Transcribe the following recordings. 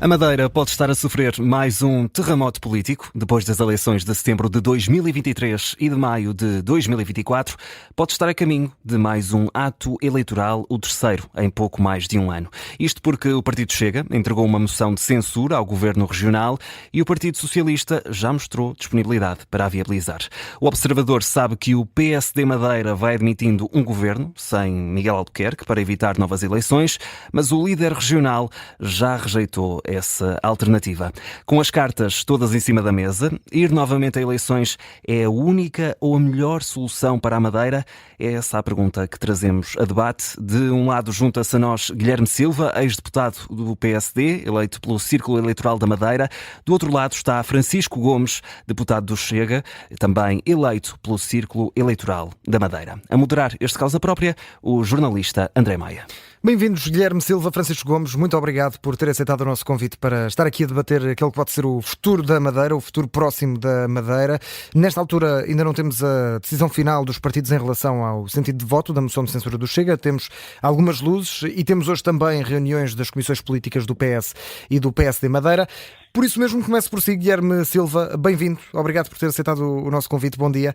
A Madeira pode estar a sofrer mais um terremoto político. Depois das eleições de setembro de 2023 e de maio de 2024, pode estar a caminho de mais um ato eleitoral, o terceiro em pouco mais de um ano. Isto porque o Partido Chega entregou uma moção de censura ao Governo Regional e o Partido Socialista já mostrou disponibilidade para a viabilizar. O Observador sabe que o PSD Madeira vai admitindo um governo sem Miguel Albuquerque para evitar novas eleições, mas o líder regional já rejeitou essa alternativa. Com as cartas todas em cima da mesa, ir novamente a eleições é a única ou a melhor solução para a Madeira? É essa a pergunta que trazemos a debate. De um lado junta-se a nós Guilherme Silva, ex-deputado do PSD, eleito pelo Círculo Eleitoral da Madeira. Do outro lado está Francisco Gomes, deputado do Chega, também eleito pelo Círculo Eleitoral da Madeira. A moderar este Causa Própria, o jornalista André Maia. Bem-vindos, Guilherme Silva, Francisco Gomes, muito obrigado por ter aceitado o nosso convite para estar aqui a debater aquele que pode ser o futuro da Madeira, o futuro próximo da Madeira. Nesta altura ainda não temos a decisão final dos partidos em relação ao sentido de voto da moção de censura do Chega, temos algumas luzes e temos hoje também reuniões das comissões políticas do PS e do PSD Madeira. Por isso mesmo começo por si, Guilherme Silva, bem-vindo, obrigado por ter aceitado o nosso convite, bom dia.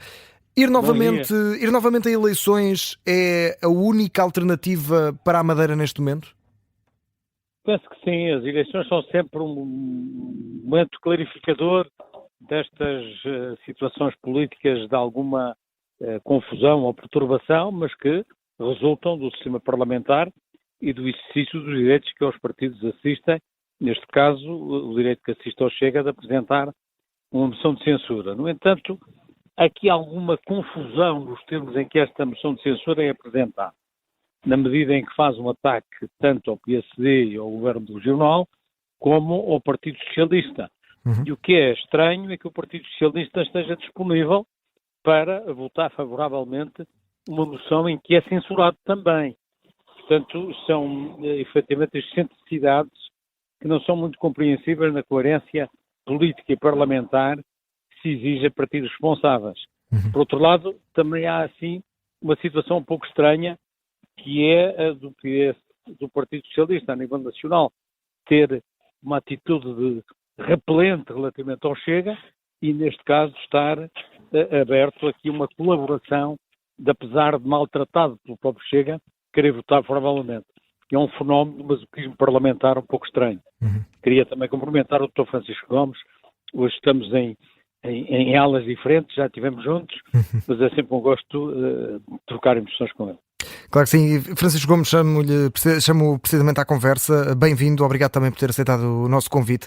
Ir novamente a eleições é a única alternativa para a Madeira neste momento? Penso que sim, as eleições são sempre um momento clarificador destas situações políticas de alguma confusão ou perturbação, mas que resultam do sistema parlamentar e do exercício dos direitos que aos partidos assistem, neste caso o direito que assiste ao Chega de apresentar uma moção de censura. No entanto, aqui há alguma confusão nos termos em que esta moção de censura é apresentada, na medida em que faz um ataque tanto ao PSD e ao Governo Regional, como ao Partido Socialista. E o que é estranho é que o Partido Socialista esteja disponível para votar favoravelmente uma moção em que é censurado também. Portanto, são efetivamente excentricidades que não são muito compreensíveis na coerência política e parlamentar se exige a partidos responsáveis. Por outro lado, também há, assim, uma situação um pouco estranha, que é a do Partido Socialista, a nível nacional, ter uma atitude de repelente relativamente ao Chega e, neste caso, estar aberto aqui uma colaboração de, apesar de maltratado pelo próprio Chega, querer votar favoravelmente. É um fenómeno de masoquismo parlamentar um pouco estranho. Queria também cumprimentar o Dr. Francisco Gomes. Hoje estamos em alas diferentes, já estivemos juntos, mas é sempre um gosto trocar impressões com ele. Claro que sim. Francisco Gomes, chamo precisamente à conversa. Bem-vindo, obrigado também por ter aceitado o nosso convite.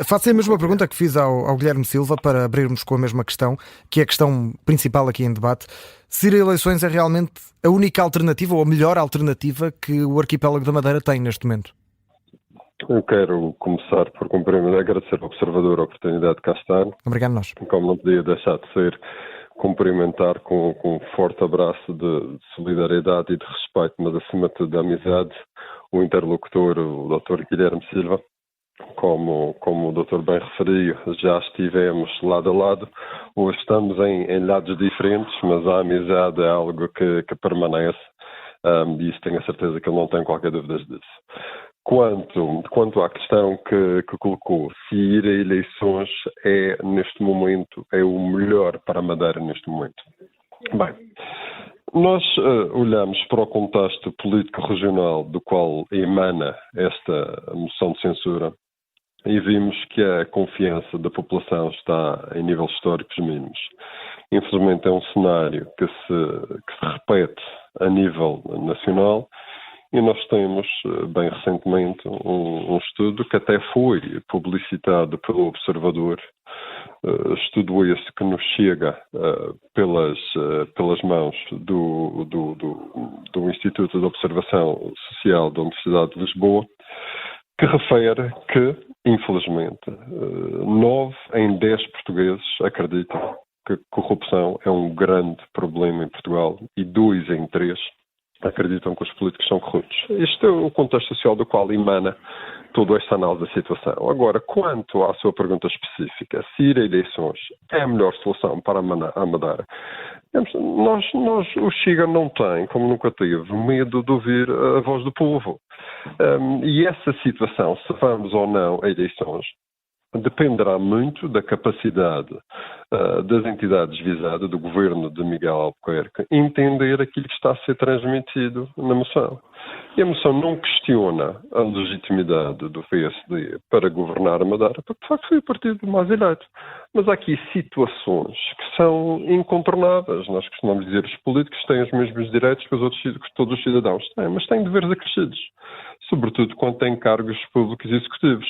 Faço a mesma pergunta que fiz ao Guilherme Silva, para abrirmos com a mesma questão, que é a questão principal aqui em debate. Se ir a eleições é realmente a única alternativa ou a melhor alternativa que o arquipélago da Madeira tem neste momento? Eu quero começar por agradecer ao Observador a oportunidade de cá estar. Obrigado, nós. Como não podia deixar de ser, cumprimentar com um forte abraço de solidariedade e de respeito, mas acima de tudo de amizade, o interlocutor, o Dr. Guilherme Silva. Como o Dr. bem referiu, já estivemos lado a lado, hoje estamos em lados diferentes, mas a amizade é algo que permanece, e isso tenho a certeza que ele não tem qualquer dúvida disso. Quanto à questão que colocou, se ir a eleições neste momento, é o melhor para a Madeira neste momento. Bem, nós olhamos para o contexto político regional do qual emana esta moção de censura e vimos que a confiança da população está em níveis históricos mínimos. Infelizmente é um cenário que se repete a nível nacional. E nós temos, bem recentemente, um estudo que até foi publicitado pelo Observador, estudo esse que nos chega pelas mãos do Instituto de Observação Social da Universidade de Lisboa, que refere que, infelizmente, 9 em 10 portugueses acreditam que corrupção é um grande problema em Portugal e 2 em 3 acreditam que os políticos são corruptos. Este é o contexto social do qual emana toda esta análise da situação. Agora, quanto à sua pergunta específica, se ir a eleições é a melhor solução para a Madeira, o Chega não tem, como nunca teve, medo de ouvir a voz do povo. E essa situação, se vamos ou não a eleições, dependerá muito da capacidade das entidades visadas, do governo de Miguel Albuquerque, entender aquilo que está a ser transmitido na moção. E a moção não questiona a legitimidade do PSD para governar a Madeira, porque de facto foi o partido mais eleito. Mas há aqui situações que são incontornáveis. Nós costumamos dizer que os políticos têm os mesmos direitos que todos os cidadãos têm, mas têm deveres acrescidos, sobretudo quando têm cargos públicos e executivos.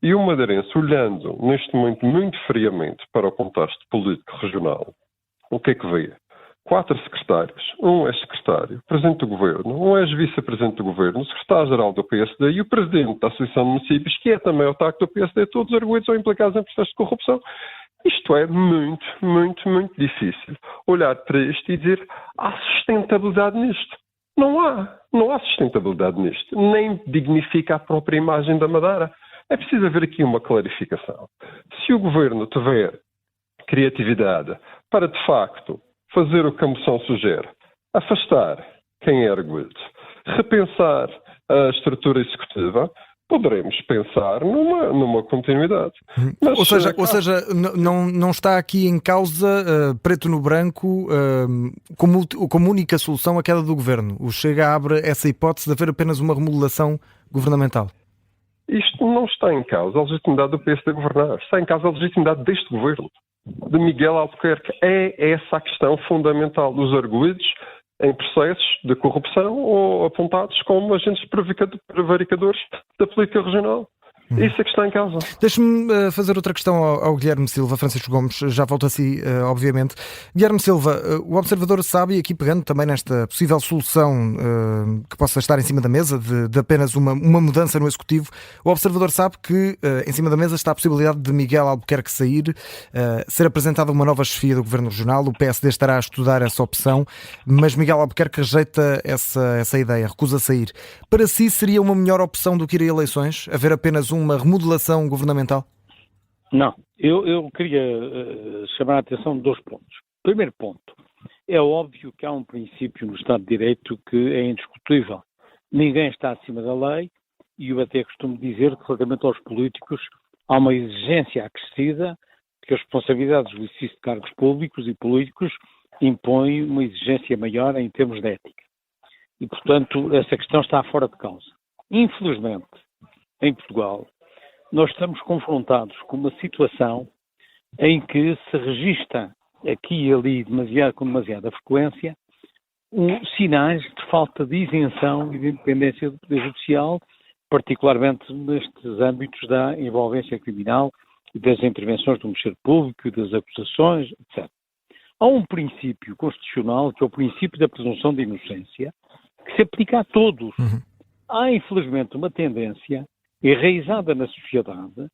E o madeirense, olhando neste momento muito friamente para o contexto político regional, o que é que vê? 4 secretários, um é secretário, presidente do governo, um é vice-presidente do governo, o secretário-geral do PSD e o presidente da Associação de Municípios, que é também o TAC do PSD, todos arguídos ou implicados em processos de corrupção. Isto é muito, muito, muito difícil. Olhar para isto e dizer, há sustentabilidade nisto. Não há sustentabilidade nisto. Nem dignifica a própria imagem da Madeira. É preciso haver aqui uma clarificação. Se o governo tiver criatividade para, de facto, fazer o que a moção sugere, afastar quem é arguido, repensar a estrutura executiva, poderemos pensar numa continuidade. Mas, ou seja, não está aqui em causa, preto no branco, como única solução a queda do governo. O Chega abre essa hipótese de haver apenas uma remodelação governamental. Isto não está em causa a legitimidade do PSD governar. Está em causa a legitimidade deste governo, de Miguel Albuquerque. É essa a questão fundamental dos arguidos em processos de corrupção ou apontados como agentes prevaricadores da política regional. Isso é que está em causa. Deixe-me fazer outra questão ao Guilherme Silva, Francisco Gomes, já volto a si, obviamente. Guilherme Silva, o Observador sabe, e aqui pegando também nesta possível solução que possa estar em cima da mesa, de apenas uma mudança no Executivo, o Observador sabe que em cima da mesa está a possibilidade de Miguel Albuquerque sair, ser apresentada uma nova chefia do Governo Regional, o PSD estará a estudar essa opção, mas Miguel Albuquerque rejeita essa ideia, recusa sair. Para si seria uma melhor opção do que ir a eleições, haver apenas uma remodelação governamental? Não. Eu queria chamar a atenção de 2 pontos. Primeiro ponto. É óbvio que há um princípio no Estado de Direito que é indiscutível. Ninguém está acima da lei e eu até costumo dizer que relativamente aos políticos há uma exigência acrescida que as responsabilidades do exercício de cargos públicos e políticos impõem uma exigência maior em termos de ética. E, portanto, essa questão está fora de causa. Infelizmente, em Portugal, nós estamos confrontados com uma situação em que se registra aqui e ali com demasiada frequência sinais de falta de isenção e de independência do Poder Judicial, particularmente nestes âmbitos da envolvência criminal e das intervenções do Ministério Público e das acusações, etc. Há um princípio constitucional, que é o princípio da presunção de inocência, que se aplica a todos. Há, infelizmente, uma tendência enraizada na sociedade,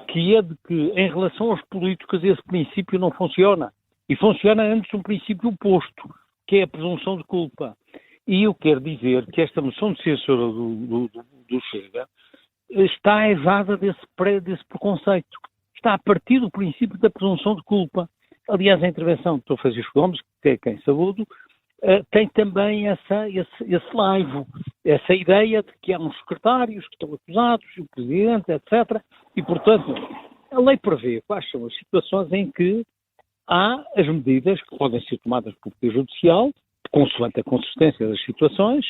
que é de que, em relação aos políticos, esse princípio não funciona. E funciona antes um princípio oposto, que é a presunção de culpa. E eu quero dizer que esta moção de censura do Chega está evada desse preconceito. Está a partir do princípio da presunção de culpa. Aliás, a intervenção do Dr. Francisco Gomes, que é quem saúdo, tem também esse laivo, essa ideia de que há uns secretários que estão acusados, o Presidente, etc. E, portanto, a lei prevê quais são as situações em que há as medidas que podem ser tomadas pelo Poder Judicial, consoante a consistência das situações,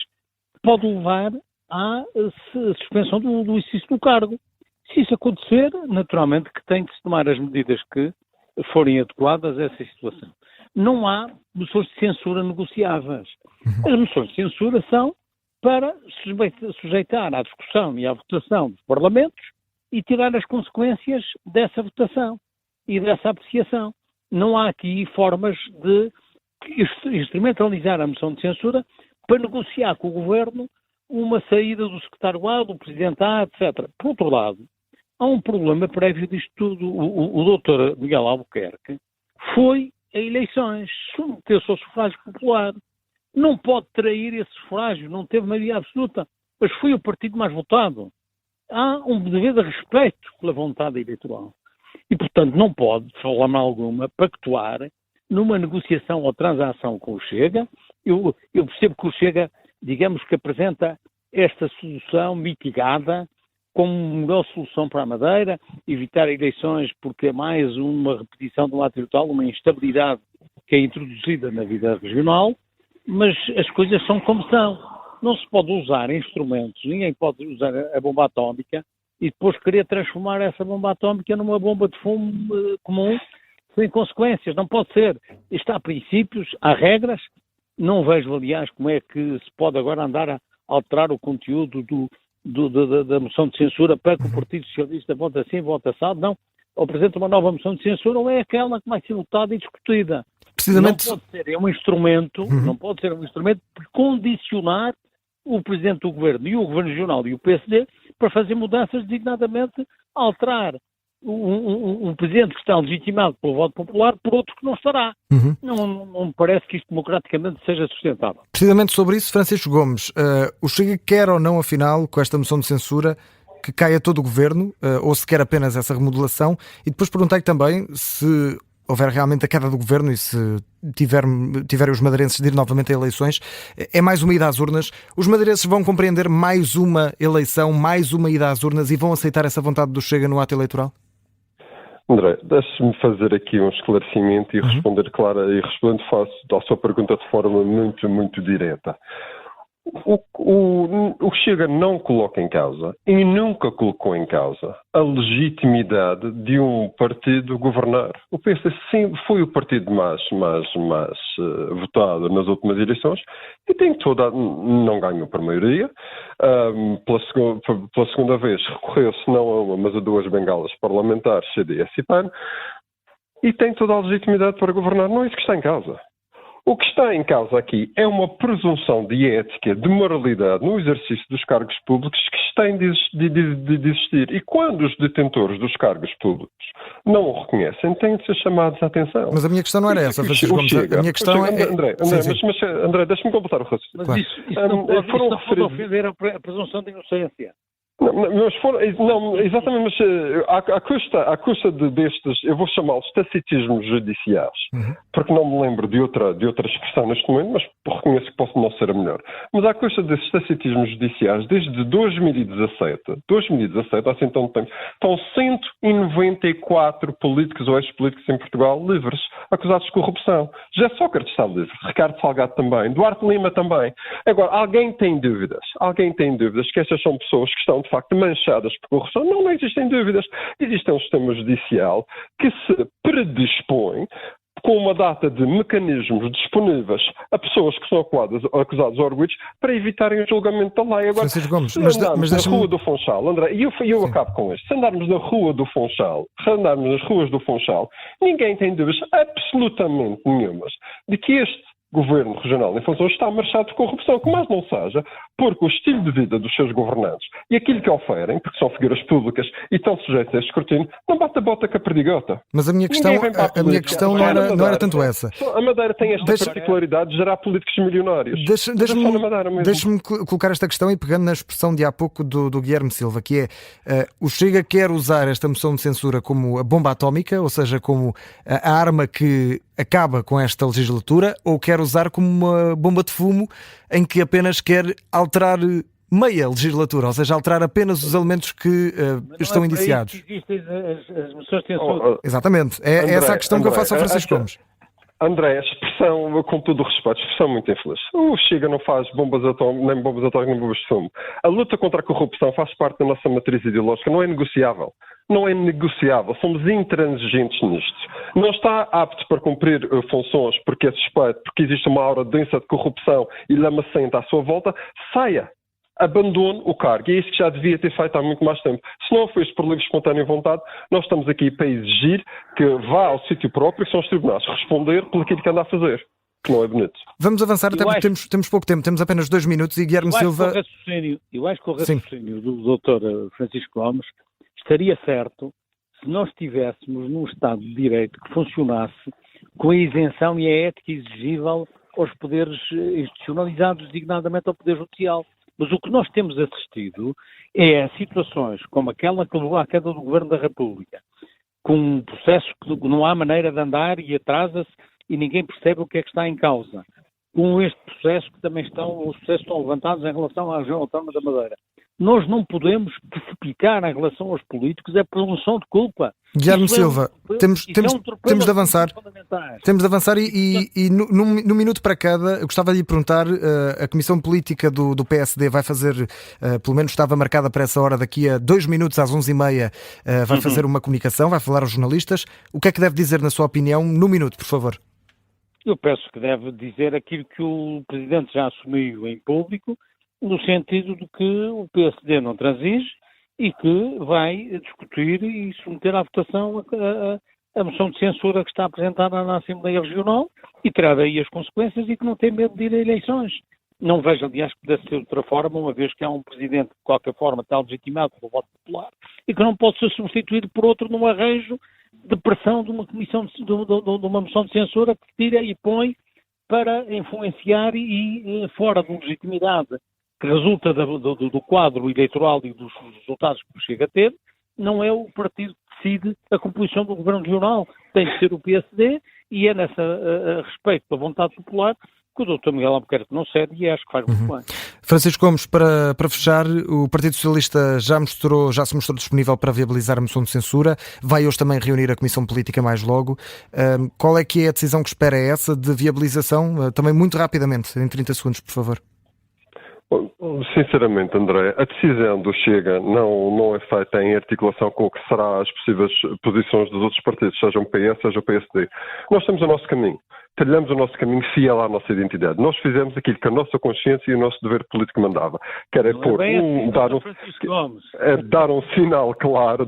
que podem levar à suspensão do exercício do cargo. Se isso acontecer, naturalmente que tem que se tomar as medidas que forem adequadas a essa situação. Não há moções de censura negociáveis. As moções de censura são para sujeitar à discussão e à votação dos parlamentos e tirar as consequências dessa votação e dessa apreciação. Não há aqui formas de instrumentalizar a moção de censura para negociar com o Governo uma saída do secretário A, do Presidente A, etc. Por outro lado, há um problema prévio disto tudo. O doutor Miguel Albuquerque foi a eleições, submeteu-se ao sufrágio popular. Não pode trair esse sufrágio, não teve maioria absoluta, mas foi o partido mais votado. há um dever de respeito pela vontade eleitoral. E, portanto, não pode, de forma alguma, pactuar numa negociação ou transação com o Chega. Eu percebo que o Chega, digamos que apresenta esta solução mitigada como melhor solução para a Madeira, evitar eleições porque é mais uma repetição de um ato eleitoral, uma instabilidade que é introduzida na vida regional, mas as coisas são como são. Não se pode usar instrumentos, ninguém pode usar a bomba atómica e depois querer transformar essa bomba atómica numa bomba de fumo comum, sem consequências. Não pode ser. Isto há princípios, há regras. Não vejo, aliás, como é que se pode agora andar a alterar o conteúdo da moção de censura para que o Partido Socialista vote assim, vote assado. Não. Ou apresenta uma nova moção de censura ou é aquela que vai ser votada e discutida. Precisamente... Não pode ser. É um instrumento, não pode ser um instrumento de condicionar o Presidente do Governo e o Governo Regional e o PSD para fazer mudanças, designadamente alterar um Presidente que está legitimado pelo voto popular por outro que não estará. Não me parece que isto democraticamente seja sustentável. Precisamente sobre isso, Francisco Gomes, o Chega quer ou não, afinal, com esta moção de censura, que caia todo o Governo, ou se quer apenas essa remodelação? E depois perguntei também se houver realmente a queda do Governo e se tiverem os madeirenses de ir novamente a eleições, é mais uma ida às urnas. Os madeirenses vão compreender mais uma eleição, mais uma ida às urnas e vão aceitar essa vontade do Chega no ato eleitoral? André, deixe-me fazer aqui um esclarecimento e responder respondendo à sua pergunta de forma muito, muito direta. O Chega não coloca em causa e nunca colocou em causa a legitimidade de um partido governar. O PSD sempre foi o partido mais votado nas últimas eleições e não ganhou por maioria. Pela segunda vez recorreu-se não a uma, mas a duas bengalas parlamentares, CDS e PAN, e tem toda a legitimidade para governar. Não é isso que está em causa. O que está em causa aqui é uma presunção de ética, de moralidade no exercício dos cargos públicos que tem de existir. E quando os detentores dos cargos públicos não o reconhecem, têm de ser chamados à atenção. Mas a minha questão não era essa, Francisco Gomes. A minha questão é... André, André, deixa-me completar o raciocínio. Mas isso não pode ofender a presunção de inocência. Exatamente, mas à custa destes, eu vou chamá-los tacitismos judiciais, porque não me lembro de outra expressão neste momento, mas reconheço que posso não ser a melhor. Mas à custa desses tacitismos judiciais, desde 2017, há assim tanto tempo, estão 194 políticos ou ex-políticos em Portugal livres, acusados de corrupção. José Sócrates está livre, Ricardo Salgado também, Duarte Lima também. Agora, alguém tem dúvidas que estas são pessoas que estão de facto manchadas por corrupção? Não existem dúvidas. Existe um sistema judicial que se predispõe com uma data de mecanismos disponíveis a pessoas que são acusados ou arguidos para evitarem o julgamento da lei. Agora, Francisco Gomes, se andarmos na Rua do Funchal, André, e eu acabo com isto, se andarmos na Rua do Funchal, nas ruas do Funchal, ninguém tem dúvidas absolutamente nenhumas de que este Governo Regional em Funções está marchado de corrupção, que mais não seja, porque o estilo de vida dos seus governantes e aquilo que oferem, porque são figuras públicas e estão sujeitos a escrutínio, não bate a bota com a perdigota. Mas a minha questão não era tanto essa. A Madeira tem esta particularidade de gerar políticos milionários. Deixe-me colocar esta questão e pegando na expressão de há pouco do Guilherme Silva, que é o Chega quer usar esta moção de censura como a bomba atómica, ou seja, como a arma que acaba com esta legislatura, ou quer usar como uma bomba de fumo em que apenas quer alterar meia legislatura, ou seja, alterar apenas os elementos que estão indiciados. Existem as moções de censura. Exatamente. É essa a questão que eu faço ao Francisco Gomes. André, a expressão, com todo o respeito, expressão muito infeliz. O Chega não faz bombas atómicas, nem bombas de fumo. A luta contra a corrupção faz parte da nossa matriz ideológica, não é negociável. Somos intransigentes nisto. Não está apto para cumprir funções porque é suspeito, porque existe uma aura densa de corrupção e lamacenta à sua volta, saia. Abandone o cargo. E é isso que já devia ter feito há muito mais tempo. Se não fez por livre, espontânea vontade, nós estamos aqui para exigir que vá ao sítio próprio, que são os tribunais, responder por aquilo que anda a fazer. Que não é bonito. Vamos avançar, até porque temos pouco tempo, temos apenas 2 minutos e Guilherme Silva... Eu acho que o raciocínio do Dr. Francisco Gomes estaria certo se nós estivéssemos num Estado de Direito que funcionasse com a isenção e a ética exigível aos poderes institucionalizados, designadamente ao Poder Judicial. Mas o que nós temos assistido é a situações como aquela que levou à queda do Governo da República, com um processo que não há maneira de andar e atrasa-se e ninguém percebe o que é que está em causa. Com este processo que também os processos estão levantados em relação à região autónoma da Madeira. Nós não podemos precipitar em relação aos políticos, é presunção de culpa. Guilherme Silva, temos de avançar. Temos de avançar e no minuto para cada, eu gostava de lhe perguntar, a Comissão Política do PSD vai fazer, pelo menos estava marcada para essa hora, daqui a 2 minutos às 11h30, vai fazer uma comunicação, vai falar aos jornalistas. O que é que deve dizer, na sua opinião, no minuto, por favor? Eu penso que deve dizer aquilo que o Presidente já assumiu em público, no sentido de que o PSD não transige e que vai discutir e submeter à votação a moção de censura que está apresentada na Assembleia Regional e terá daí as consequências e que não tem medo de ir a eleições. Não vejo, aliás, que pudesse ser de outra forma, uma vez que há um Presidente que, de qualquer forma, está legitimado pelo voto popular e que não pode ser substituído por outro num arranjo de pressão de uma comissão de uma moção de censura que tira e põe para influenciar e fora de legitimidade que resulta do quadro eleitoral e dos resultados que chega a ter, não é o partido que decide a composição do Governo Regional. Tem de ser o PSD e é a respeito da vontade popular que o Dr. Miguel Albuquerque não cede e acho que faz muito bem. Francisco Gomes, para fechar, o Partido Socialista já se mostrou disponível para viabilizar a moção de censura, vai hoje também reunir a Comissão Política mais logo. Qual é que é a decisão que espera essa de viabilização? Também muito rapidamente, em 30 segundos, por favor. Sinceramente, André, a decisão do Chega não é feita em articulação com o que será as possíveis posições dos outros partidos, seja o PS, seja o PSD. Nós temos o nosso caminho. Trilhamos o nosso caminho fiel à nossa identidade. Nós fizemos aquilo que a nossa consciência e o nosso dever político mandava. Que era dar um sinal claro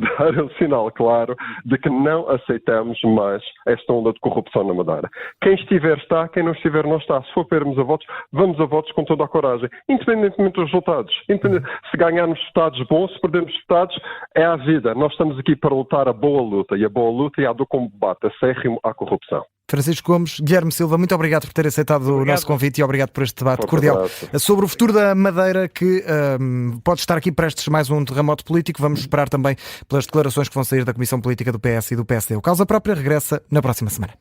de que não aceitamos mais esta onda de corrupção na Madeira. Quem estiver está, quem não estiver não está. Se for para irmos a votos, vamos a votos com toda a coragem. Independentemente dos resultados. Se ganharmos resultados bons, se perdermos resultados, é a vida. Nós estamos aqui para lutar a boa luta. E a boa luta é a do combate acérrimo à corrupção. Francisco Gomes, Guilherme Silva, muito obrigado por ter aceitado o nosso convite e obrigado por este debate cordial sobre o futuro da Madeira, que pode estar aqui prestes mais um terremoto político. Vamos esperar também pelas declarações que vão sair da Comissão Política do PS e do PSD. O Causa Própria regressa na próxima semana.